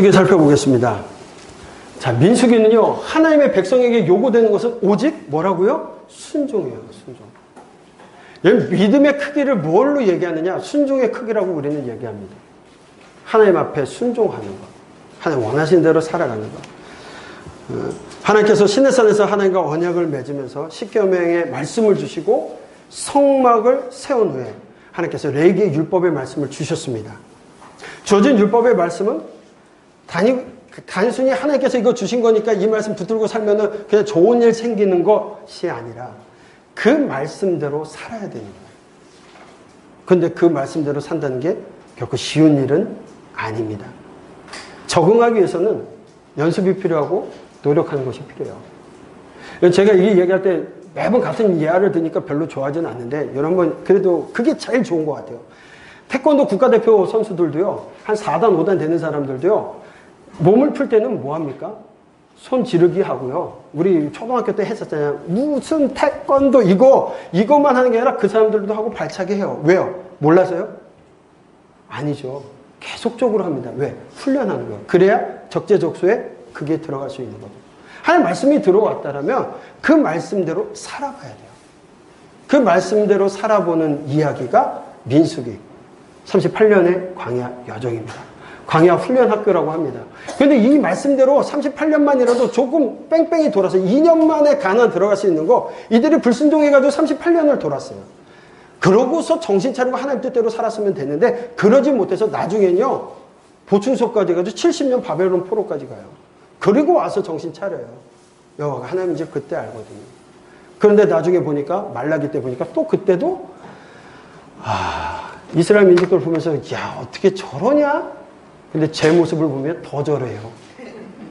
민수기 살펴보겠습니다. 자, 민수기는요, 하나님의 백성에게 요구되는 것은 오직 뭐라고요? 순종이에요, 순종. 믿음의 크기를 뭘로 얘기하느냐? 순종의 크기라고 우리는 얘기합니다. 하나님 앞에 순종하는 것. 하나님 원하신 대로 살아가는 것. 하나님께서 시내산에서 하나님과 언약을 맺으면서 십계명의 말씀을 주시고 성막을 세운 후에 하나님께서 레위기의 율법의 말씀을 주셨습니다. 주어진 율법의 말씀은 단순히 하나님께서 이거 주신 거니까 이 말씀 붙들고 살면은 그냥 좋은 일 생기는 것이 아니라 그 말씀대로 살아야 되는 거예요. 그런데 그 말씀대로 산다는 게 결코 쉬운 일은 아닙니다. 적응하기 위해서는 연습이 필요하고 노력하는 것이 필요해요. 제가 이 얘기할 때 매번 같은 예화를 드니까 별로 좋아하지는 않는데 여러분 그래도 그게 제일 좋은 것 같아요. 태권도 국가대표 선수들도요. 한 4단 5단 되는 사람들도요. 몸을 풀 때는 뭐합니까? 손 지르기 하고요. 우리 초등학교 때 했었잖아요. 무슨 태권도 이거만 하는 게 아니라 그 사람들도 하고 발차기 해요. 왜요? 몰라서요? 아니죠. 계속적으로 합니다. 왜? 훈련하는 거예요. 그래야 적재적소에 그게 들어갈 수 있는 거죠. 하나님 말씀이 들어왔다라면 그 말씀대로 살아가야 돼요. 그 말씀대로 살아보는 이야기가 민수기 38년의 광야 여정입니다. 광야 훈련 학교라고 합니다. 그런데 이 말씀대로 38년만이라도 조금 뺑뺑이 돌아서 2년 만에 가나안 들어갈 수 있는 거 이들이 불순종해가지고 38년을 돌았어요. 그러고서 정신 차리고 하나님 뜻대로 살았으면 됐는데 그러지 못해서 나중엔요 보충소까지 가지고 70년 바벨론 포로까지 가요. 그리고 와서 정신 차려요. 여호와가 하나님 이제 그때 알거든요. 그런데 나중에 보니까 말라기 때 보니까 또 그때도 이스라엘 민족들 보면서 야 어떻게 저러냐? 근데 제 모습을 보면 더 저래요.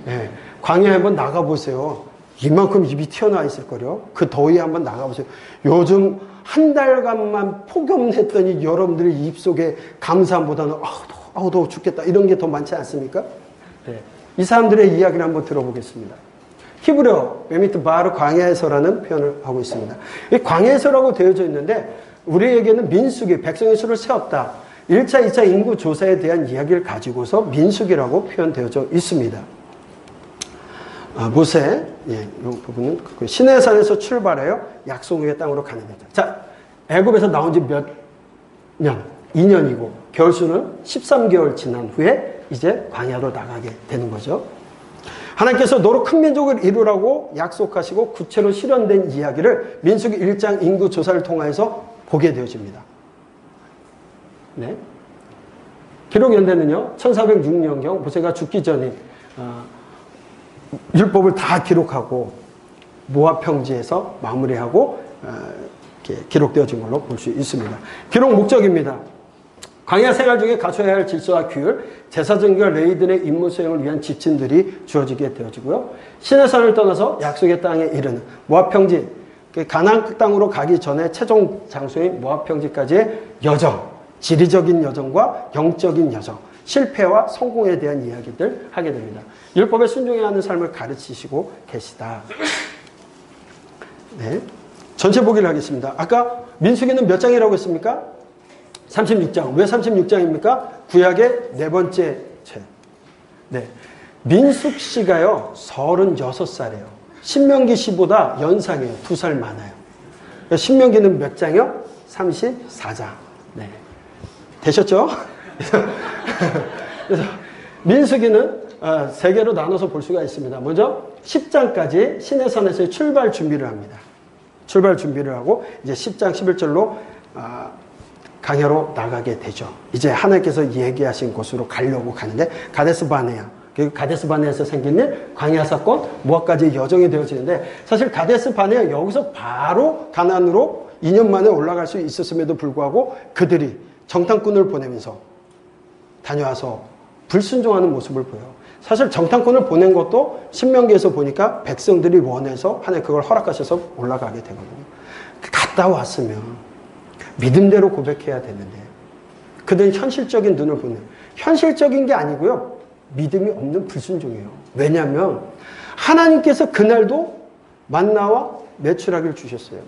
네. 광야에 한번 나가보세요. 이만큼 입이 튀어나와 있을 거요. 그 더위에 한번 나가보세요. 요즘 한 달간만 폭염했더니 여러분들의 입속에 감사함보다는 아우 더워 죽겠다 이런 게 더 많지 않습니까? 네. 이 사람들의 이야기를 한번 들어보겠습니다. 히브리어 베미트 바르 광야에서라는 표현을 하고 있습니다. 이 광야에서라고 되어져 있는데 우리에게는 민수기 백성의 수를 세웠다. 1차, 2차 인구 조사에 대한 이야기를 가지고서 민수기라고 표현되어져 있습니다. 모세, 이 부분은 시내산에서 출발하여 약속의 땅으로 가는 거죠. 자, 애굽에서 나온 지 몇 년? 2년이고 겨울수는 13개월 지난 후에 이제 광야로 나가게 되는 거죠. 하나님께서 너로 큰 민족을 이루라고 약속하시고 구체로 실현된 이야기를 민수기 1장 인구 조사를 통해서 보게 되어집니다. 네. 기록 연대는요, 1406년경 모세가 죽기 전에 율법을 다 기록하고 모압 평지에서 마무리하고 이렇게 기록되어진 걸로 볼 수 있습니다. 기록 목적입니다. 광야 생활 중에 갖춰야 할 질서와 규율, 제사장과 레위들의 임무 수행을 위한 지침들이 주어지게 되어지고요. 시내산을 떠나서 약속의 땅에 이르는 모압 평지, 가나안 땅으로 가기 전에 최종 장소인 모압 평지까지의 여정, 지리적인 여정과 영적인 여정, 실패와 성공에 대한 이야기들 하게 됩니다. 율법에 순종해야 하는 삶을 가르치시고 계시다. 네. 전체 보기를 하겠습니다. 아까 민수기는 몇 장이라고 했습니까? 36장. 왜 36장입니까? 구약의 네 번째 죄. 네. 민숙씨가요, 36살이에요. 신명기 씨보다 연상이에요. 2살 많아요. 신명기는 몇 장이요? 34장. 네. 되셨죠? 그래서 민수기는 세 개로 나눠서 볼 수가 있습니다. 먼저 10장까지 시내산에서의 출발 준비를 합니다. 출발 준비를 하고 이제 10장 11절로 강야로 나가게 되죠. 이제 하나님께서 얘기하신 곳으로 가려고 가는데 가데스 바네아. 그 가데스 바네아에서 생긴 일, 광야 사건, 모압까지 여정이 되어지는데 사실 가데스 바네아 여기서 바로 가나안으로 2년 만에 올라갈 수 있었음에도 불구하고 그들이 정탐꾼을 보내면서 다녀와서 불순종하는 모습을 보여요. 사실 정탐꾼을 보낸 것도 신명기에서 보니까 백성들이 원해서 하나님 그걸 허락하셔서 올라가게 되거든요. 갔다 왔으면 믿음대로 고백해야 되는데 그들은 현실적인 눈을 보는, 현실적인 게 아니고요, 믿음이 없는 불순종이에요. 왜냐하면 하나님께서 그날도 만나와 메추라기를 주셨어요.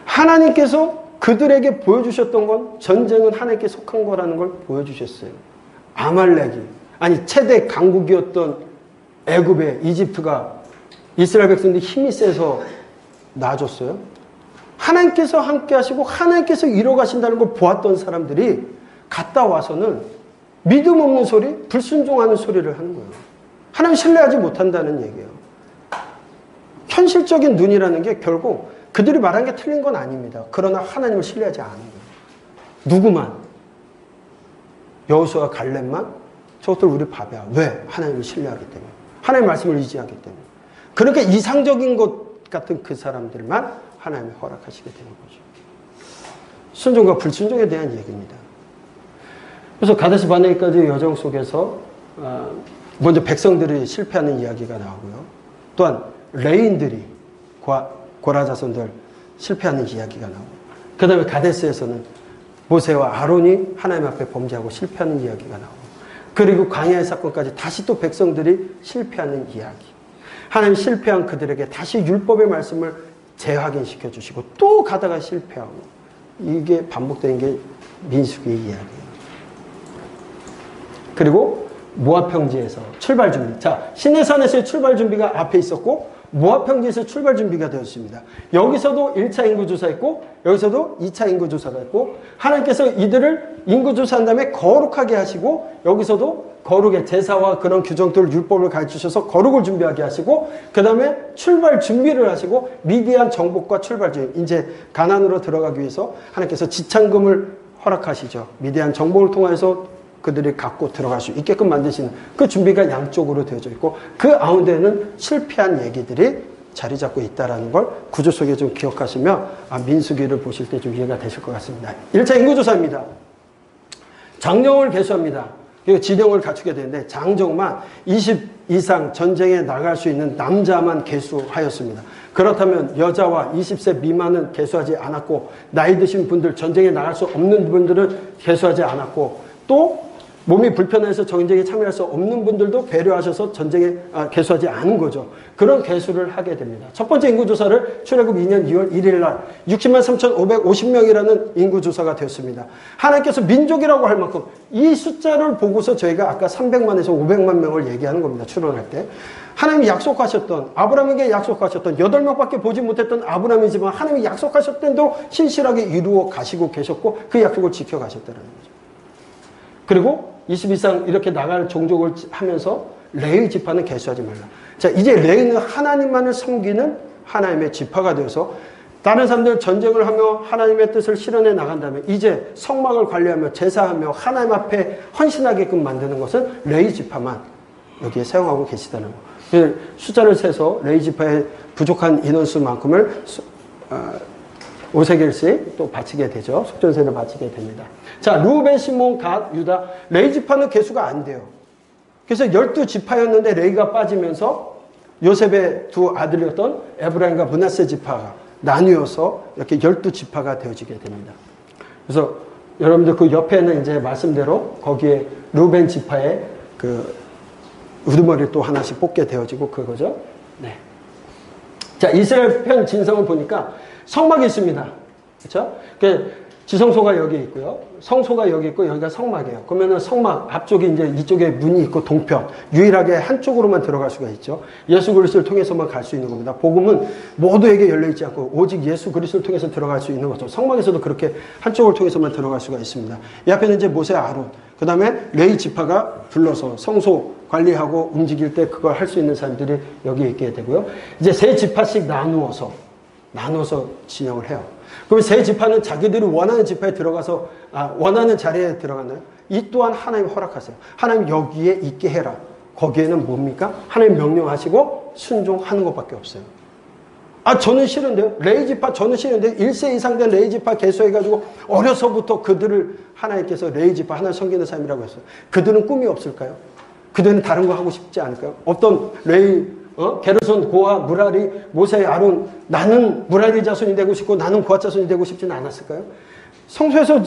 하나님께서 그들에게 보여주셨던 건 전쟁은 하나님께 속한 거라는 걸 보여주셨어요. 아말렉이, 아니 최대 강국이었던 애굽의 이집트가 이스라엘 백성들이 힘이 세서 놔줬어요? 하나님께서 함께 하시고 하나님께서 이뤄 가신다는 걸 보았던 사람들이 갔다 와서는 믿음 없는 소리, 불순종하는 소리를 하는 거예요. 하나님 신뢰하지 못한다는 얘기예요. 현실적인 눈이라는 게 결국 그들이 말한 게 틀린 건 아닙니다. 그러나 하나님을 신뢰하지 않은 거예요. 누구만? 여호수아와 갈렙만? 저것들 우리 밥이야. 왜? 하나님을 신뢰하기 때문에. 하나님의 말씀을 의지하기 때문에. 그렇게 이상적인 것 같은 그 사람들만 하나님이 허락하시게 되는 거죠. 순종과 불순종에 대한 얘기입니다. 그래서 가데스 바네까지 여정 속에서 먼저 백성들이 실패하는 이야기가 나오고요. 또한 레인들이 고라 자손들 실패하는 이야기가 나오고, 그 다음에 가데스에서는 모세와 아론이 하나님 앞에 범죄하고 실패하는 이야기가 나오고, 그리고 광야의 사건까지 다시 또 백성들이 실패하는 이야기. 하나님 실패한 그들에게 다시 율법의 말씀을 재확인시켜 주시고 또 가다가 실패하고, 이게 반복되는 게 민수기의 이야기예요. 그리고 모압 평지에서 출발 준비. 자, 시내산에서의 출발 준비가 앞에 있었고 모압 평지에서 출발 준비가 되었습니다. 여기서도 1차 인구조사했고 여기서도 2차 인구조사가 있고, 하나님께서 이들을 인구조사한 다음에 거룩하게 하시고 여기서도 거룩의 제사와 그런 규정들, 율법을 가르치셔서 거룩을 준비하게 하시고, 그 다음에 출발 준비를 하시고 미디안 정복과 출발 준비. 이제 가나안으로 들어가기 위해서 하나님께서 지창금을 허락하시죠. 미디안 정복을 통해서 그들이 갖고 들어갈 수 있게끔 만드시는 그 준비가 양쪽으로 되어져 있고, 그 가운데는 실패한 얘기들이 자리 잡고 있다는 걸 구조 속에 좀 기억하시면 민수기를 보실 때 좀 이해가 되실 것 같습니다. 1차 인구조사입니다. 장정을 개수합니다. 그리고 지령을 갖추게 되는데 장정만 20 이상 전쟁에 나갈 수 있는 남자만 개수하였습니다. 그렇다면 여자와 20세 미만은 개수하지 않았고, 나이 드신 분들, 전쟁에 나갈 수 없는 분들은 개수하지 않았고, 또 몸이 불편해서 전쟁에 참여할 수 없는 분들도 배려하셔서 전쟁에 개수하지 않은 거죠. 그런 개수를 하게 됩니다. 첫 번째 인구조사를 출애굽 2년 2월 1일 날 60만 3,550명이라는 인구조사가 되었습니다. 하나님께서 민족이라고 할 만큼 이 숫자를 보고서 저희가 아까 300만에서 500만 명을 얘기하는 겁니다. 추론할 때. 하나님이 약속하셨던, 아브라함에게 약속하셨던 8명밖에 보지 못했던 아브라함이지만 하나님이 약속하셨던 대로 신실하게 이루어 가시고 계셨고 그 약속을 지켜가셨다는 거죠. 그리고 20 이상 이렇게 나갈 종족을 하면서 레위 지파는 개수하지 말라. 자, 이제 레위는 하나님만을 섬기는 하나님의 지파가 되어서 다른 사람들 전쟁을 하며 하나님의 뜻을 실현해 나간다면 이제 성막을 관리하며 제사하며 하나님 앞에 헌신하게끔 만드는 것은 레위 지파만 여기에 사용하고 계시다는 거. 숫자를 세서 레위 지파의 부족한 인원수만큼을 5세겔씩 또 바치게 되죠. 속전세를 바치게 됩니다. 자, 루벤, 시몬, 갓, 유다, 레위 지파는 개수가 안 돼요. 그래서 12지파였는데 레위가 빠지면서 요셉의 두 아들이었던 에브라임과 므낫세 지파가 나뉘어서 이렇게 12지파가 되어지게 됩니다. 그래서 여러분들 그 옆에는 이제 말씀대로 거기에 루벤 지파의 그 우두머리를 또 하나씩 뽑게 되어지고 그거죠. 네. 자, 이스라엘 편 진성을 보니까 성막이 있습니다. 그렇죠? 지성소가 여기 있고요. 성소가 여기 있고 여기가 성막이에요. 그러면은 성막 앞쪽에 이제 이쪽에 문이 있고 동편, 유일하게 한쪽으로만 들어갈 수가 있죠. 예수 그리스도를 통해서만 갈 수 있는 겁니다. 복음은 모두에게 열려 있지 않고 오직 예수 그리스도를 통해서 들어갈 수 있는 거죠. 성막에서도 그렇게 한쪽을 통해서만 들어갈 수가 있습니다. 이 앞에는 이제 모세, 아론, 그 다음에 레위 지파가 불러서 성소 관리하고 움직일 때 그걸 할 수 있는 사람들이 여기 있게 되고요. 이제 세 지파씩 나누어서 진영을 해요. 그럼 세 지파는 자기들이 원하는 지파에 들어가서 원하는 자리에 들어갔나요? 이 또한 하나님 허락하세요. 하나님 여기에 있게 해라. 거기에는 뭡니까? 하나님 명령하시고 순종하는 것밖에 없어요. 저는 싫은데요. 레위 지파 저는 싫은데 1세 이상 된 레위 지파 개수해가지고 어려서부터 그들을 하나님께서 레위 지파 하나님 섬기는 사람이라고 했어요. 그들은 꿈이 없을까요? 그들은 다른 거 하고 싶지 않을까요? 어떤 레위 게르손, 고아, 무라리, 모세, 아론, 나는 무라리 자손이 되고 싶고 나는 고아 자손이 되고 싶지는 않았을까요? 성소에서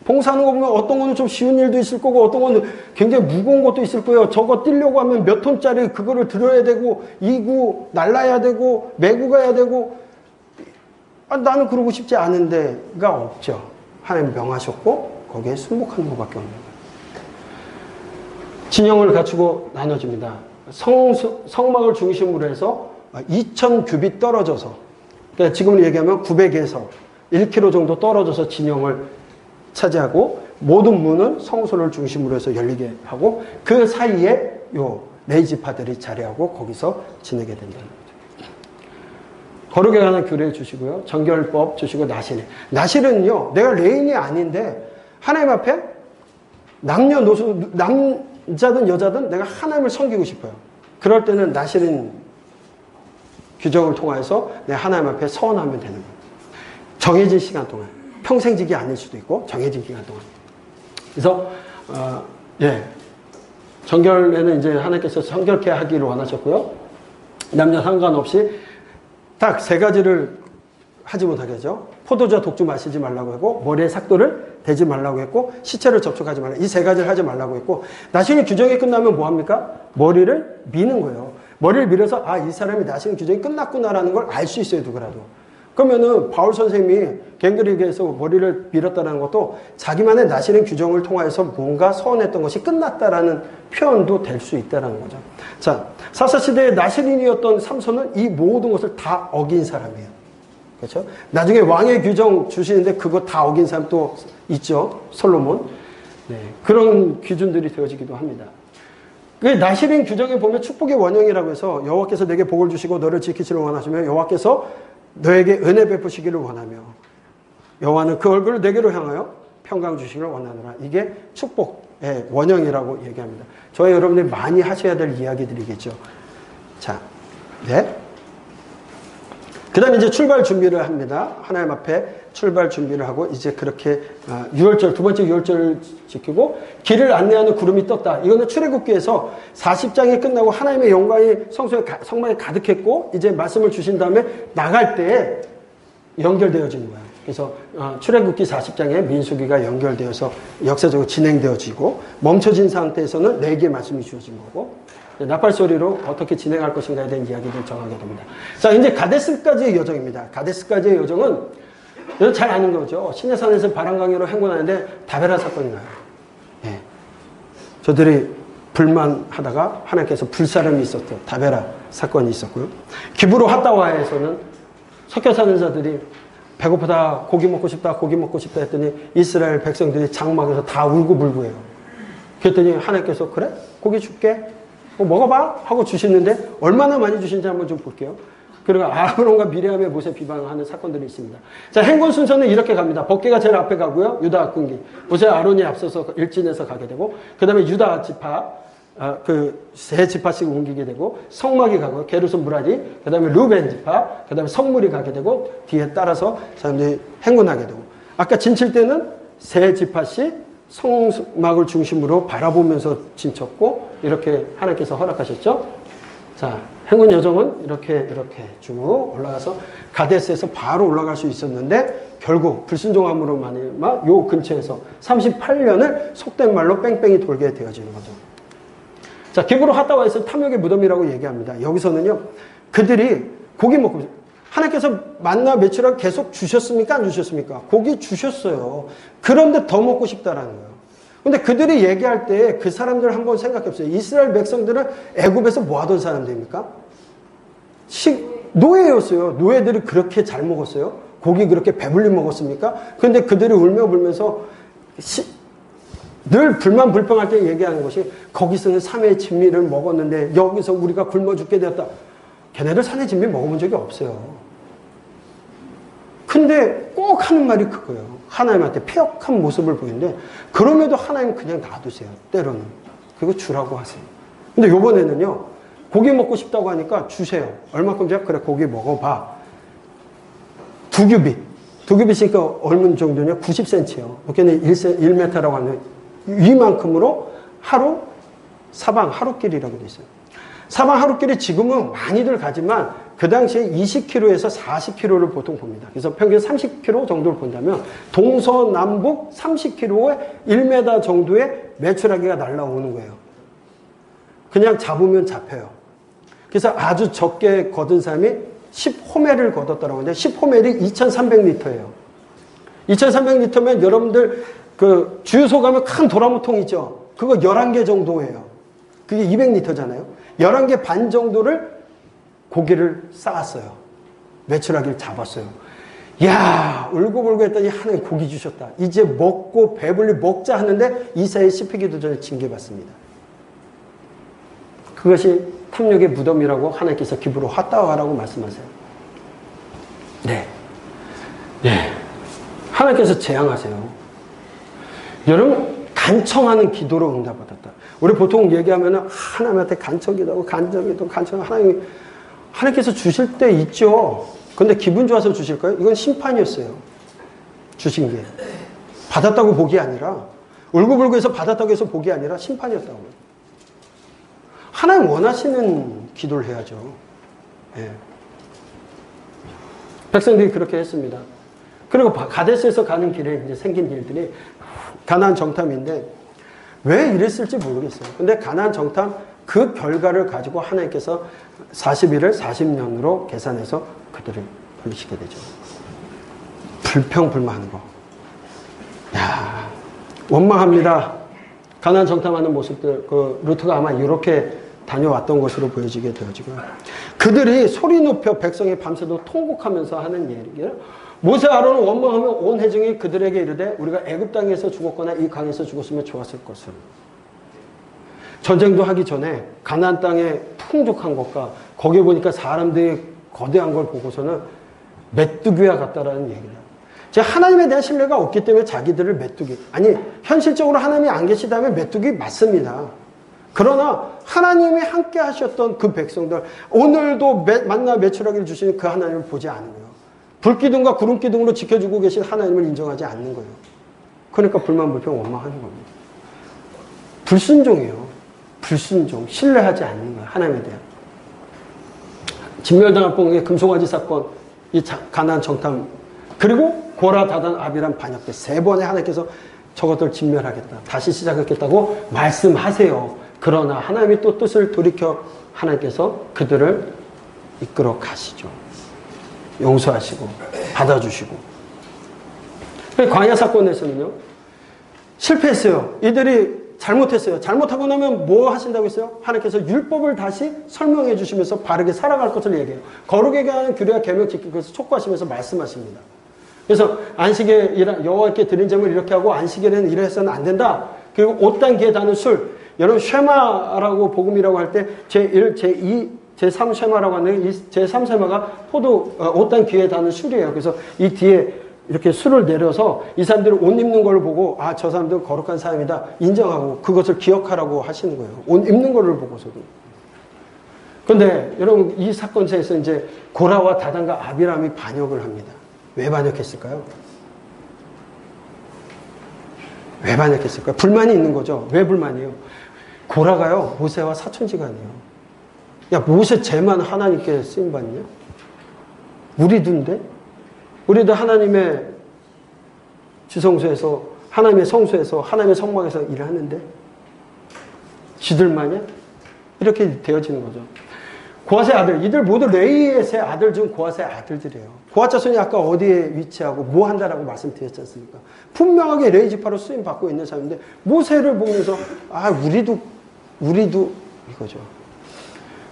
봉사하는 거 보면 어떤 거는 좀 쉬운 일도 있을 거고 어떤 거는 굉장히 무거운 것도 있을 거예요. 저거 뛰려고 하면 몇 톤짜리 그거를 들어야 되고 이구 날라야 되고 메고 가야 되고 나는 그러고 싶지 않은데가 없죠. 하나님 명하셨고 거기에 순복하는 것밖에 없는 거예요. 진영을 갖추고 나눠집니다. 성막을 중심으로 해서 2000규빗 떨어져서, 그러니까 지금으로 얘기하면 900에서 1km 정도 떨어져서 진영을 차지하고, 모든 문은 성소를 중심으로 해서 열리게 하고, 그 사이에 요 레이지파들이 자리하고 거기서 지내게 된다는 거죠. 거룩에 관한 규례 주시고요. 정결법 주시고, 나실. 나실은요, 내가 레인이 아닌데 하나님 앞에 남녀노소, 남자든 여자든 내가 하나님을 섬기고 싶어요. 그럴 때는 나실인 규정을 통해서 내가 하나님 앞에 서원하면 되는 거예요. 정해진 시간 동안. 평생직이 아닐 수도 있고 정해진 기간 동안. 그래서 정결에는 이제 하나님께서 성결케 하기를 원하셨고요. 남녀 상관없이 딱 3가지를 하지 못하게 하죠. 포도주 독주 마시지 말라고 하고, 머리에 삭도를 대지 말라고 했고, 시체를 접촉하지 말라. 이 3가지를 하지 말라고 했고, 나시린 규정이 끝나면 뭐합니까? 머리를 미는 거예요. 머리를 밀어서 이 사람이 나시린 규정이 끝났구나라는 걸 알 수 있어요, 누구라도. 그러면은 바울 선생님이 갱그리그에서 머리를 밀었다는 것도 자기만의 나시린 규정을 통해서 뭔가 서원했던 것이 끝났다라는 표현도 될 수 있다는 거죠. 자, 사사시대의 나시린이었던 삼손은 이 모든 것을 다 어긴 사람이에요. 그렇죠? 나중에 왕의 규정 주시는데 그거 다 어긴 사람 또 있죠. 솔로몬. 네, 그런 기준들이 되어지기도 합니다. 그 나시린 규정에 보면 축복의 원형이라고 해서 여호와께서 내게 복을 주시고 너를 지키시를 원하시며 여호와께서 너에게 은혜 베푸시기를 원하며 여호와는 그 얼굴을 내게로 향하여 평강 주시기를 원하노라. 이게 축복의 원형이라고 얘기합니다. 저희 여러분들이 많이 하셔야 될 이야기들이겠죠. 자, 네. 그 다음에 이제 출발 준비를 합니다. 하나님 앞에 출발 준비를 하고, 이제 그렇게 유월절, 2번째 유월절을 지키고, 길을 안내하는 구름이 떴다. 이거는 출애굽기에서 40장이 끝나고 하나님의 영광이 성막에 가득했고, 이제 말씀을 주신 다음에 나갈 때 연결되어지는 거예요. 그래서 출애굽기 40장에 민수기가 연결되어서 역사적으로 진행되어지고, 멈춰진 상태에서는 4개의 말씀이 주어진 거고, 나팔소리로 어떻게 진행할 것인가에 대한 이야기를 정하게 됩니다. 자, 이제 가데스까지의 여정입니다. 가데스까지의 여정은 잘 아는 거죠. 시내산에서 바람강으로 행군하는데 다베라 사건이 나요. 네. 저들이 불만하다가 하나님께서 불사름이 있었던 다베라 사건이 있었고요. 기브로 핫다와에서는 섞여 사는 자들이 배고프다, 고기 먹고 싶다 했더니 이스라엘 백성들이 장막에서 다 울고불고해요. 그랬더니 하나님께서 그래? 고기 줄게. 먹어봐 하고 주시는데 얼마나 많이 주신지 한번 좀 볼게요. 그리고 아브론과 미리암의 못에 비방하는 사건들이 있습니다. 자, 행군 순서는 이렇게 갑니다. 법궤가 제일 앞에 가고요. 유다 군기. 모세 아론이 앞서서 일진에서 가게 되고, 그 다음에 유다 지파, 세 지파씩 옮기게 되고, 성막이 가고, 게르손 무라리, 그 다음에 루벤 지파, 그 다음에 성물이 가게 되고, 뒤에 따라서 사람들이 행군하게 되고, 아까 진칠 때는 세 지파씩 성막을 중심으로 바라보면서 진쳤고, 이렇게 하나님께서 허락하셨죠. 자, 행군 여정은 이렇게 쭉 올라가서 가데스에서 바로 올라갈 수 있었는데, 결국 불순종함으로만 요 근처에서 38년을 속된 말로 뺑뺑이 돌게 되어지는 거죠. 자, 기브로 핫다와에서 탐욕의 무덤이라고 얘기합니다. 여기서는요, 그들이 고기 먹고, 하나님께서 만나 매출을 계속 주셨습니까? 안 주셨습니까? 고기 주셨어요. 그런데 더 먹고 싶다라는 거예요. 근데 그들이 얘기할 때 그 사람들 한번 생각해보세요. 이스라엘 백성들은 애굽에서 뭐 하던 사람들입니까? 노예였어요. 노예들이 그렇게 잘 먹었어요? 고기 그렇게 배불리 먹었습니까? 그런데 그들이 울며 불면서 늘 불만불평할 때 얘기하는 것이, 거기서는 삼의 진미를 먹었는데 여기서 우리가 굶어 죽게 되었다. 걔네들 산의 진미 먹어본 적이 없어요. 근데 꼭 하는 말이 그거예요. 하나님한테 폐역한 모습을 보이는데, 그럼에도 하나님 그냥 놔두세요. 때로는. 그리고 주라고 하세요. 근데 요번에는요, 고기 먹고 싶다고 하니까 주세요. 얼마큼 줘요? 그래, 고기 먹어봐. 2규빗. 2규빗이니까 얼마 정도냐? 90cm요. 여기는 1m라고 하는 이만큼으로 하루, 사방 하루길이라고 돼 있어요. 사방 하루길이 지금은 많이들 가지만 그 당시에 20km에서 40km를 보통 봅니다. 그래서 평균 30km 정도를 본다면 동서남북 30km에 1m 정도의 메추라기가 날라오는 거예요. 그냥 잡으면 잡혀요. 그래서 아주 적게 거둔 사람이 10호멜을 거뒀다고 하는데, 10호멜이 2300리터예요. 2300리터면 여러분들 그 주유소 가면 큰 도라무통 있죠? 그거 11개 정도예요. 그게 200리터잖아요. 11개 반 정도를 고기를 쌓았어요. 메추라기를 잡았어요. 야, 울고불고 했더니 하나님 고기 주셨다. 이제 먹고 배불리 먹자 하는데 이사야 씹히기도 전에 징계받습니다. 그것이 탐욕의 무덤이라고 하나님께서 기브로 화따와라고 말씀하세요. 네. 네. 하나님께서 재앙하세요. 여러분, 간청하는 기도로 응답받았다. 우리 보통 얘기하면 하나님한테 간청기도 하고 하나님께서 주실 때 있죠. 근데 기분 좋아서 주실까요? 이건 심판이었어요. 주신 게. 받았다고 복이 아니라, 울고불고 해서 받았다고 해서 복이 아니라 심판이었다고. 하나님 원하시는 기도를 해야죠. 예. 백성들이 그렇게 했습니다. 그리고 가데스에서 가는 길에 이제 생긴 일들이 가나안 정탐인데 왜 이랬을지 모르겠어요. 근데 가나안 정탐 그 결과를 가지고 하나님께서 40일을 40년으로 계산해서 그들을 불리시게 되죠. 불평불만하는 거. 야, 원망합니다. 가나안 정탐하는 모습들, 그 루트가 아마 이렇게 다녀왔던 것으로 보여지게 되어지고요. 그들이 소리 높여 백성이 밤새도록 통곡하면서 하는 얘기예요. 모세 아론은 원망하며 온 회중이 그들에게 이르되 우리가 애굽 땅에서 죽었거나 이 강에서 죽었으면 좋았을 것을. 전쟁도 하기 전에 가나안 땅에 풍족한 것과 거기에 보니까 사람들이 거대한 걸 보고서는 메뚜기와 같다라는 얘기를. 제 하나님에 대한 신뢰가 없기 때문에 자기들을 메뚜기. 아니, 현실적으로 하나님이 안 계시다면 메뚜기 맞습니다. 그러나 하나님이 함께 하셨던 그 백성들, 오늘도 만나 메추라기를 주시는 그 하나님을 보지 않은 거예요. 불기둥과 구름기둥으로 지켜주고 계신 하나님을 인정하지 않는 거예요. 그러니까 불만불평 원망하는 겁니다. 불순종이에요. 불순종. 신뢰하지 않는 거예요. 하나님에 대한. 진멸당한 뽕의 금송아지 사건, 이 가나안 정탐, 그리고 고라, 다단, 아비람 반역대 3번에 하나님께서 저것들 진멸하겠다. 다시 시작하겠다고 말씀하세요. 그러나 하나님이 또 뜻을 돌이켜 하나님께서 그들을 이끌어 가시죠. 용서하시고 받아주시고. 광야 사건에서는요, 실패했어요. 이들이 잘못했어요. 잘못하고 나면 뭐 하신다고 했어요? 하나님께서 율법을 다시 설명해 주시면서 바르게 살아갈 것을 얘기해요. 거룩에게 하는 규례와 계명 지키기 위해서 촉구하시면서 말씀하십니다. 그래서 안식에 여호와께 드린 제물 이렇게 하고 안식일에는 이래서는 안 된다. 그리고 5단기에 다는 술. 여러분 쉐마라고 복음이라고 할 때 제1, 제2, 제3 쉐마라고 하는 이 제3 쉐마가 포도 5단 기에 다는 술이에요. 그래서 이 뒤에 이렇게 술을 내려서 이 사람들이 옷 입는 걸 보고 아, 저 사람들은 거룩한 사람이다 인정하고 그것을 기억하라고 하시는 거예요. 옷 입는 거를 보고서도. 그런데 여러분 이 사건에서 이제 고라와 다단과 아비람이 반역을 합니다. 왜 반역했을까요? 왜 반역했을까요? 불만이 있는 거죠. 왜 불만이에요? 고라가요, 모세와 사촌지간이에요. 야, 모세 쟤만 하나님께 쓰임받냐? 우리도인데? 우리도 하나님의 지성소에서, 하나님의 성소에서, 하나님의 성막에서 일을 하는데? 지들만이야? 이렇게 되어지는 거죠. 고핫의 아들, 이들 모두 레이의 아들 중 고핫의 아들들이에요. 고핫 자손이 아까 어디에 위치하고 뭐 한다라고 말씀드렸지 않습니까? 분명하게 레이 지파로 쓰임 받고 있는 사람인데 모세를 보면서 아, 우리도 이거죠.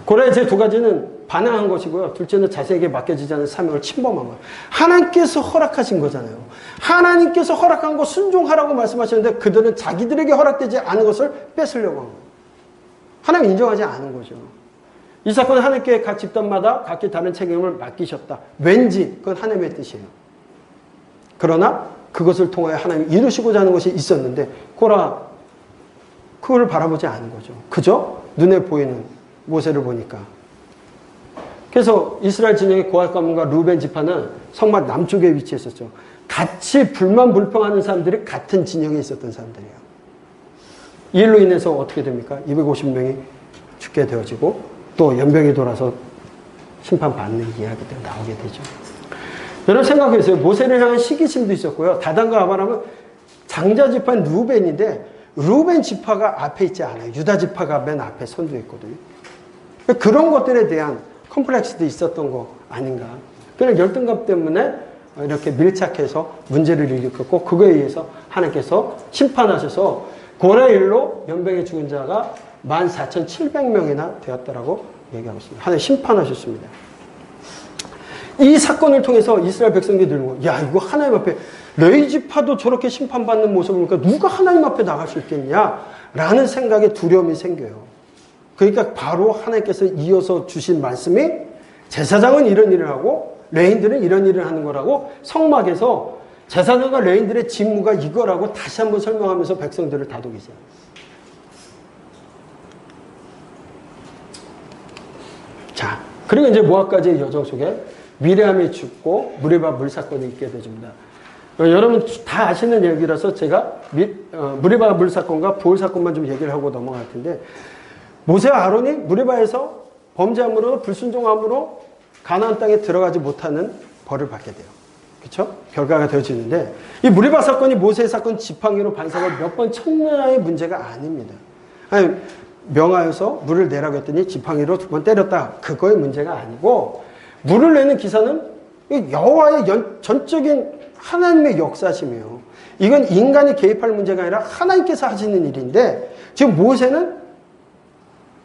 고라의 제 2가지는 반항한 것이고요. 둘째는 자신에게 맡겨지지 않은 사명을 침범한 거예요. 하나님께서 허락하신 거잖아요. 하나님께서 허락한 거 순종하라고 말씀하셨는데 그들은 자기들에게 허락되지 않은 것을 뺏으려고 한 거예요. 하나님 인정하지 않은 거죠. 이 사건은 하나님께 각 집단마다 각기 다른 책임을 맡기셨다. 왠지 그건 하나님의 뜻이에요. 그러나 그것을 통하여 하나님이 이루시고자 하는 것이 있었는데 고라 그걸 바라보지 않은 거죠. 그죠? 눈에 보이는 모세를 보니까. 그래서 이스라엘 진영의 고핫 가문과 루벤 지파는 성막 남쪽에 위치했었죠. 같이 불만 불평하는 사람들이 같은 진영에 있었던 사람들이에요. 이 일로 인해서 어떻게 됩니까? 250명이 죽게 되어지고 또 연병이 돌아서 심판받는 이야기도 나오게 되죠. 여러분 생각해보세요. 모세를 향한 시기심도 있었고요. 다단과 아비람은 장자 지파인 루벤인데 루벤 지파가 앞에 있지 않아요. 유다 지파가 맨 앞에 선두에 있거든요. 그런 것들에 대한 컴플렉스도 있었던 거 아닌가. 그런 열등감 때문에 이렇게 밀착해서 문제를 일으켰고 그거에 의해서 하나님께서 심판하셔서 고라의 일로 연병에 죽은 자가 14,700명이나 되었다라고 얘기하고 있습니다. 하나님 심판하셨습니다. 이 사건을 통해서 이스라엘 백성들이 야, 이거 하나님 앞에 레위 지파도 저렇게 심판받는 모습을 보니까 누가 하나님 앞에 나갈 수 있겠냐? 라는 생각에 두려움이 생겨요. 그러니까 바로 하나님께서 이어서 주신 말씀이 제사장은 이런 일을 하고 레위인들은 이런 일을 하는 거라고 성막에서 제사장과 레위인들의 직무가 이거라고 다시 한번 설명하면서 백성들을 다독이세요. 자, 그리고 이제 모압까지의 여정 속에 미레암이 죽고 무리바 물사건이 있게 되줍니다. 여러분 다 아시는 얘기라서 제가 무리바 물사건과 부올사건만 좀 얘기를 하고 넘어갈 텐데, 모세와 아론이 무리바에서 범죄함으로 불순종함으로 가나안 땅에 들어가지 못하는 벌을 받게 돼요. 그렇죠? 결과가 되어지는데, 이 무리바 사건이 모세의 사건 지팡이로 반사가 몇 번 천년의 문제가 아닙니다. 아니, 명하여서 물을 내라고 했더니 지팡이로 2번 때렸다. 그거의 문제가 아니고, 물을 내는 기사는 여호와의 전적인 하나님의 역사심이에요. 이건 인간이 개입할 문제가 아니라 하나님께서 하시는 일인데, 지금 모세는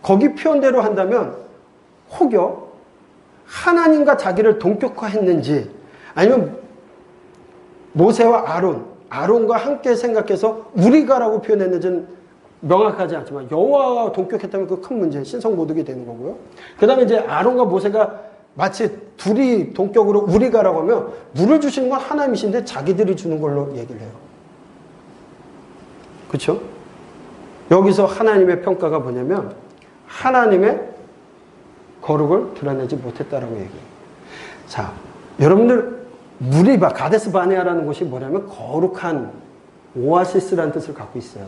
거기 표현대로 한다면 혹여 하나님과 자기를 동격화했는지, 아니면 모세와 아론과 함께 생각해서 우리가라고 표현했는지는 명확하지 않지만, 여호와와 동격했다면 그 큰 문제, 신성모독이 되는 거고요. 그 다음에 이제 아론과 모세가 마치 둘이 동격으로 우리가라고 하면 물을 주시는 건 하나님이신데 자기들이 주는 걸로 얘기를 해요. 그렇죠? 여기서 하나님의 평가가 뭐냐면 하나님의 거룩을 드러내지 못했다라고 얘기해요. 자, 여러분들 무리바, 가데스 바네아라는 곳이 뭐냐면 거룩한 오아시스라는 뜻을 갖고 있어요.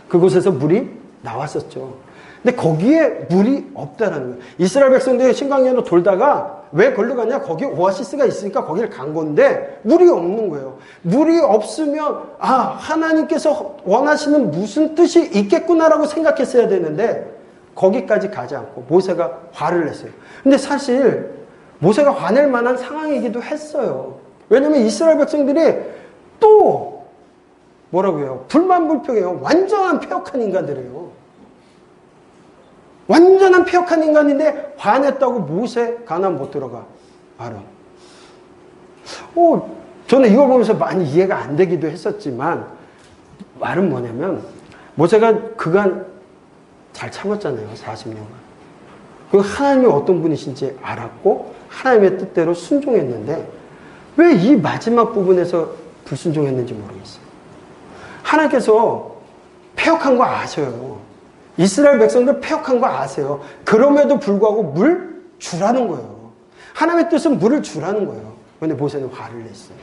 그곳에서 물이 나왔었죠. 근데 거기에 물이 없다라는 거예요. 이스라엘 백성들이 신광야로 돌다가 왜 걸로 갔냐? 거기 오아시스가 있으니까 거기를 간 건데 물이 없는 거예요. 물이 없으면 하나님께서 원하시는 무슨 뜻이 있겠구나라고 생각했어야 되는데 거기까지 가지 않고 모세가 화를 냈어요. 근데 사실 모세가 화낼 만한 상황이기도 했어요. 왜냐하면 이스라엘 백성들이 또 뭐라고요? 불만불평해요. 완전한 폐역한 인간들이에요. 완전한 폐역한 인간인데 화냈다고 모세 가나안 못 들어가. 아론. 저는 이걸 보면서 많이 이해가 안 되기도 했었지만, 말은 뭐냐면 모세가 그간 잘 참았잖아요. 40년간. 그 하나님이 어떤 분이신지 알았고 하나님의 뜻대로 순종했는데 왜 이 마지막 부분에서 불순종했는지 모르겠어요. 하나님께서 폐역한 거 아셔요. 이스라엘 백성들 폐역한 거 아세요. 그럼에도 불구하고 물 주라는 거예요. 하나님의 뜻은 물을 주라는 거예요. 그런데 모세는 화를 냈어요.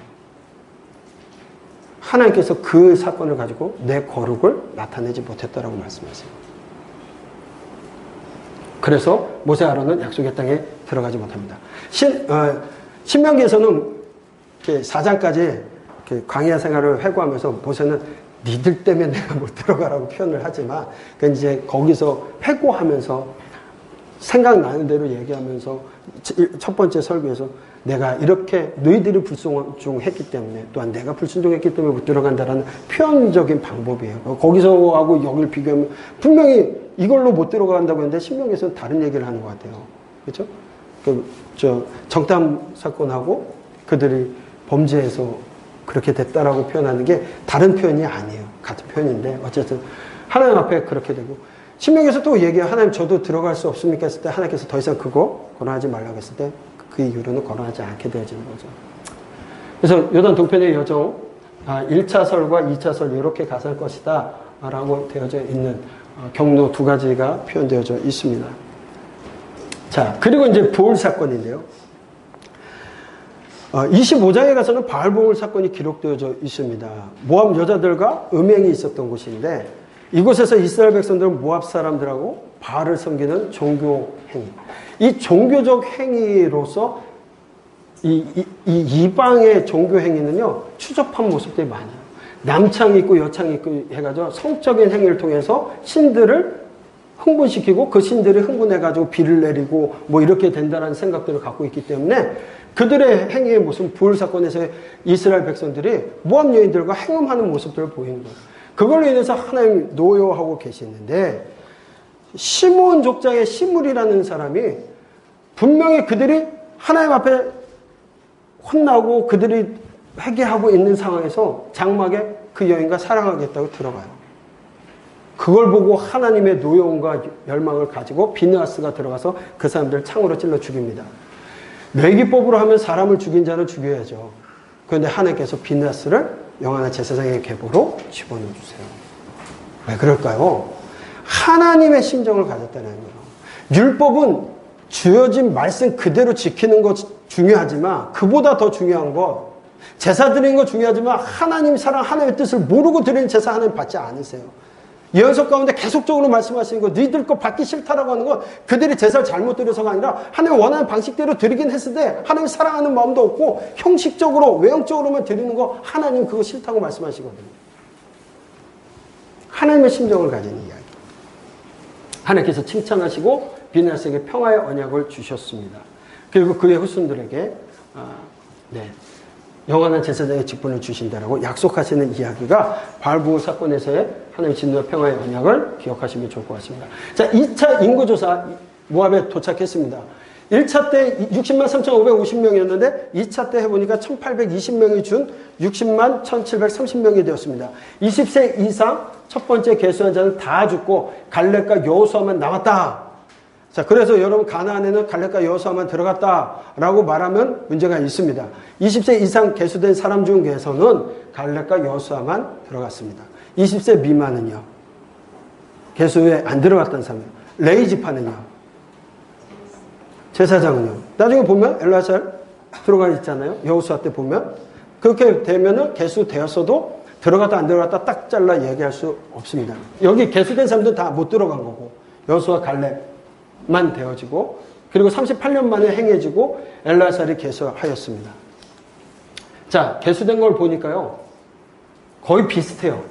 하나님께서 그 사건을 가지고 내 거룩을 나타내지 못했다라고 말씀하세요. 그래서 모세 아론은 약속의 땅에 들어가지 못합니다. 신명기에서는 4장까지 광야 생활을 회고하면서 모세는 니들 때문에 내가 못 들어가라고 표현을 하지만, 이제 거기서 회고하면서 생각나는 대로 얘기하면서 첫 번째 설교에서 내가 이렇게 너희들이 불순종했기 때문에, 또한 내가 불순종했기 때문에 못 들어간다라는 표현적인 방법이에요. 거기서 하고 여기를 비교하면 분명히 이걸로 못 들어간다고 했는데 신명기에서는 다른 얘기를 하는 것 같아요. 그렇죠? 정탐 사건하고 그들이 범죄해서 그렇게 됐다라고 표현하는 게 다른 표현이 아니에요. 같은 표현인데 어쨌든 하나님 앞에 그렇게 되고, 신명기에서 또 얘기해요. 하나님 저도 들어갈 수 없습니까? 했을 때 하나님께서 더 이상 그거 거론하지 말라고 했을 때 그 이후로는 거론하지 않게 되어지는 거죠. 그래서 요단 동편의 여정 1차설과 2차설 이렇게 가설 것이다 라고 되어져 있는 경로 2가지가 표현되어져 있습니다. 자, 그리고 이제 부올 사건인데요. 25장에 가서는 바알보올 사건이 기록되어져 있습니다. 모압 여자들과 음행이 있었던 곳인데, 이곳에서 이스라엘 백성들은 모압 사람들하고 바알을 섬기는 종교 행위. 이 종교적 행위로서 이 이방의 종교 행위는요, 추접한 모습들이 많아요. 남창이 있고 여창이 있고 해가지고 성적인 행위를 통해서 신들을 흥분시키고 그 신들이 흥분해가지고 비를 내리고 뭐 이렇게 된다는 생각들을 갖고 있기 때문에 그들의 행위의 모습, 부올 사건에서의 이스라엘 백성들이 모압 여인들과 행음하는 모습들을 보이는 거예요. 그걸로 인해서 하나님 노여워하고 계시는데, 시므온 족장의 시물이라는 사람이 분명히 그들이 하나님 앞에 혼나고 그들이 회개하고 있는 상황에서 장막에 그 여인과 사랑하겠다고 들어가요. 그걸 보고 하나님의 노여움과 열망을 가지고 비느하스가 들어가서 그 사람들을 창으로 찔러 죽입니다. 뇌기법으로 하면 사람을 죽인 자는 죽여야죠. 그런데 하나님께서 비느하스를 영원한 제사장의 계보로 집어넣어 주세요. 왜 그럴까요? 하나님의 심정을 가졌다는 거예요. 율법은 주어진 말씀 그대로 지키는 것 중요하지만 그보다 더 중요한 것, 제사 드리는 거 중요하지만 하나님 사랑, 하나님의 뜻을 모르고 드리는 제사 하나님 받지 않으세요. 예언서 가운데 계속적으로 말씀하시는 거, 너희들 거 받기 싫다라고 하는 건 그들이 제사를 잘못 드려서가 아니라 하나님 원하는 방식대로 드리긴 했을 때 하나님 사랑하는 마음도 없고 형식적으로 외형적으로만 드리는 거 하나님 그거 싫다고 말씀하시거든요. 하나님의 심정을 가진 이야기. 하나님께서 칭찬하시고 비느하스에게 평화의 언약을 주셨습니다. 그리고 그의 후손들에게 영원한 제사장의 직분을 주신다라고 약속하시는 이야기가 바알보고 사건에서의 하나님의 진노와 평화의 언약을 기억하시면 좋을 것 같습니다. 자, 2차 인구조사 모압에 도착했습니다. 1차 때 60만 3,550명이었는데 2차 때 해보니까 1,820명이 준 60만 1,730명이 되었습니다. 20세 이상 첫 번째 계수한 자는 다 죽고 갈렙과 여호수아만 남았다. 자, 그래서 여러분 가나안에는 갈렙과 여호수아만 들어갔다라고 말하면 문제가 있습니다. 20세 이상 계수된 사람 중에서는 갈렙과 여호수아만 들어갔습니다. 20세 미만은요. 계수에 안 들어갔다는 사람이요. 레위 지파는요. 제사장은요. 나중에 보면 엘르아살 들어가 있잖아요. 여호수아 때 보면 그렇게 되면은 계수되었어도 들어갔다 안 들어갔다 딱 잘라 얘기할 수 없습니다. 여기 계수된 사람들은 다 못 들어간 거고 여호수아 갈렙만 되어지고 그리고 38년 만에 행해지고 엘르아살이 계수하였습니다. 자, 계수된 걸 보니까요. 거의 비슷해요.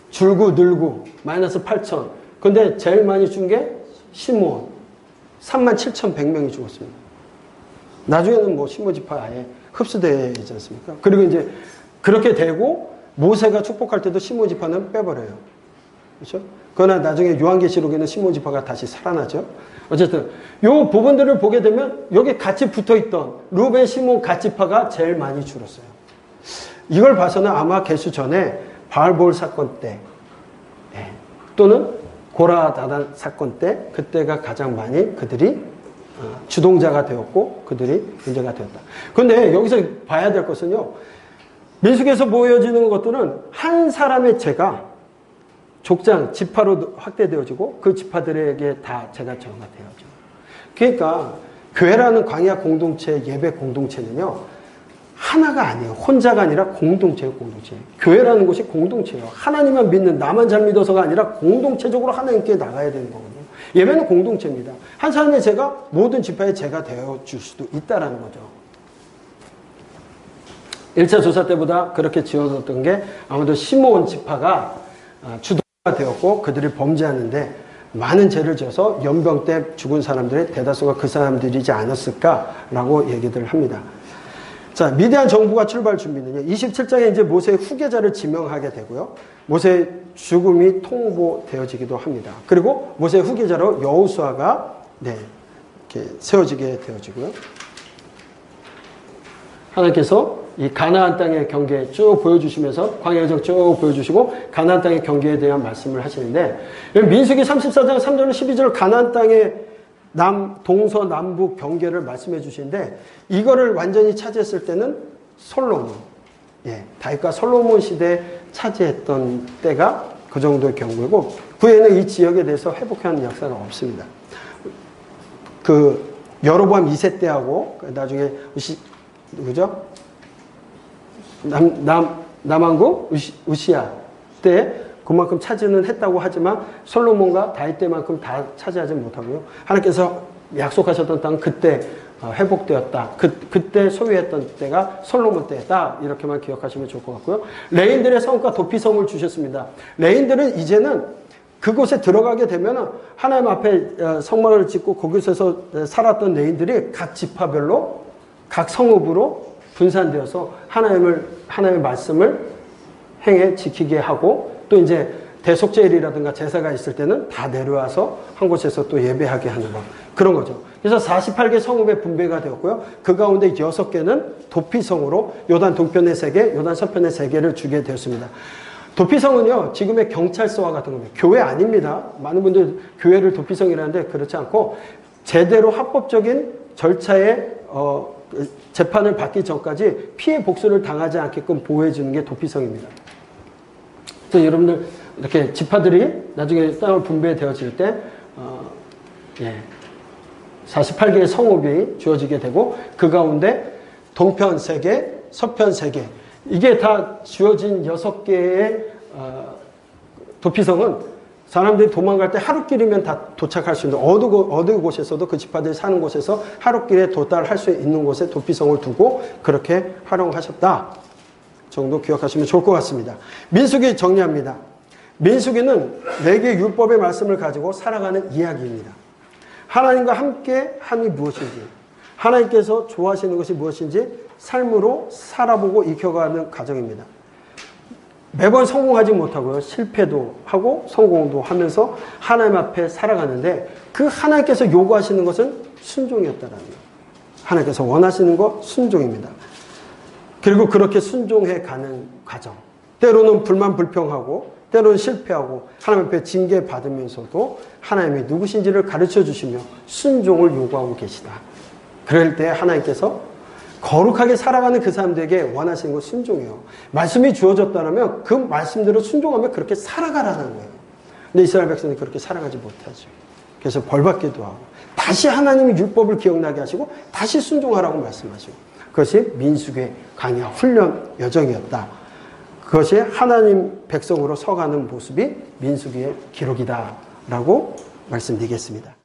줄고 늘고 마이너스 8천. 근데 제일 많이 준 게 시므온. 37,100명이 죽었습니다. 나중에는 뭐 시므온 지파 아예 흡수되지 않습니까? 그리고 이제 그렇게 되고 모세가 축복할 때도 시므온 지파는 빼버려요. 그렇죠? 그러나 나중에 요한계시록에는 시므온 지파가 다시 살아나죠. 어쨌든 요 부분들을 보게 되면 여기 같이 붙어있던 루벤, 시므온 갓지파가 제일 많이 줄었어요. 이걸 봐서는 아마 계수 전에 바알볼 사건 때 또는 고라 다단 사건 때 그때가 가장 많이 그들이 주동자가 되었고 그들이 문제가 되었다. 그런데 여기서 봐야 될 것은요. 민수기에서 보여지는 것들은 한 사람의 죄가 족장, 지파로 확대되어지고 그 지파들에게 다 죄가 전가되어져. 그러니까 교회라는 광야 공동체, 예배 공동체는요. 하나가 아니에요. 혼자가 아니라 공동체예요. 공동체. 교회라는 곳이 공동체예요. 하나님만 믿는 나만 잘 믿어서가 아니라 공동체적으로 하나님께 나가야 되는 거거든요. 예배는 공동체입니다. 한 사람의 죄가 모든 지파의 죄가 되어줄 수도 있다는 거죠. 1차 조사 때보다 그렇게 지어졌던 게 아무래도 시므온 지파가 주도가 되었고 그들이 범죄하는데 많은 죄를 지어서 연병 때 죽은 사람들의 대다수가 그 사람들이지 않았을까라고 얘기들 합니다. 자, 미디안 정부가 출발 준비는요. 27장에 이제 모세의 후계자를 지명하게 되고요. 모세의 죽음이 통보되어지기도 합니다. 그리고 모세의 후계자로 여호수아가 이렇게 세워지게 되어지고요. 하나님께서 이 가나안 땅의 경계 쭉 보여주시면서 광야 여정 쭉 보여주시고 가나안 땅의 경계에 대한 말씀을 하시는데 민수기 34장 3절 12절 가나안 땅의 동서남북 경계를 말씀해 주시는데 이거를 완전히 차지했을 때는 솔로몬, 다윗과 솔로몬 시대에 차지했던 때가 그 정도의 경우이고 그 후에는 이 지역에 대해서 회복하는 역사가 없습니다. 그 여로보암 2세 때하고 나중에 누구죠? 남왕국 우시야 때 그만큼 차지는 했다고 하지만 솔로몬과 다윗 때만큼 다 차지하지 못하고요. 하나님께서 약속하셨던 땅 그때 회복되었다. 그때 소유했던 때가 솔로몬 때다. 이렇게만 기억하시면 좋을 것 같고요. 레인들의 성과 도피성을 주셨습니다. 레인들은 이제는 그곳에 들어가게 되면 하나님 앞에 성막을 짓고 거기서 살았던 레인들이 각 지파별로 각 성읍으로 분산되어서 하나님의 말씀을 행해 지키게 하고 또 이제 대속제일이라든가 제사가 있을 때는 다 내려와서 한 곳에서 또 예배하게 하는 것. 그런 거죠. 그래서 48개 성읍에 분배가 되었고요. 그 가운데 6개는 도피성으로 요단 동편에 3개, 요단 서편에 3개를 주게 되었습니다. 도피성은요, 지금의 경찰서와 같은 겁니다. 교회 아닙니다. 많은 분들 교회를 도피성이라는데 그렇지 않고 제대로 합법적인 절차에 재판을 받기 전까지 피해 복수를 당하지 않게끔 보호해주는 게 도피성입니다. 그래서 여러분들 이렇게 지파들이 나중에 땅을 분배되어질 때 48개의 성읍이 주어지게 되고 그 가운데 동편 3개, 서편 3개 이게 다 주어진 6개의 도피성은 사람들이 도망갈 때 하루길이면 다 도착할 수 있는 어느 곳에서도 그 지파들이 사는 곳에서 하루길에 도달할 수 있는 곳에 도피성을 두고 그렇게 활용하셨다 정도 기억하시면 좋을 것 같습니다. 민수기 정리합니다. 민수기는 4개의 율법의 말씀을 가지고 살아가는 이야기입니다. 하나님과 함께 함이 무엇인지, 하나님께서 좋아하시는 것이 무엇인지 삶으로 살아보고 익혀가는 과정입니다. 매번 성공하지 못하고요. 실패도 하고 성공도 하면서 하나님 앞에 살아가는데 그 하나님께서 요구하시는 것은 순종이었다라는 거예요. 하나님께서 원하시는 것 순종입니다. 그리고 그렇게 순종해 가는 과정. 때로는 불만 불평하고 때로는 실패하고 하나님 앞에 징계받으면서도 하나님이 누구신지를 가르쳐 주시며 순종을 요구하고 계시다. 그럴 때 하나님께서 거룩하게 살아가는 그 사람들에게 원하시는 건 순종이에요. 말씀이 주어졌다면 그 말씀대로 순종하면 그렇게 살아가라는 거예요. 근데 이스라엘 백성이 그렇게 살아가지 못하죠. 그래서 벌받기도 하고 다시 하나님의 율법을 기억나게 하시고 다시 순종하라고 말씀하시고 그것이 민수기의 강야 훈련 여정이었다. 그것이 하나님 백성으로 서가는 모습이 민수기의 기록이다라고 말씀드리겠습니다.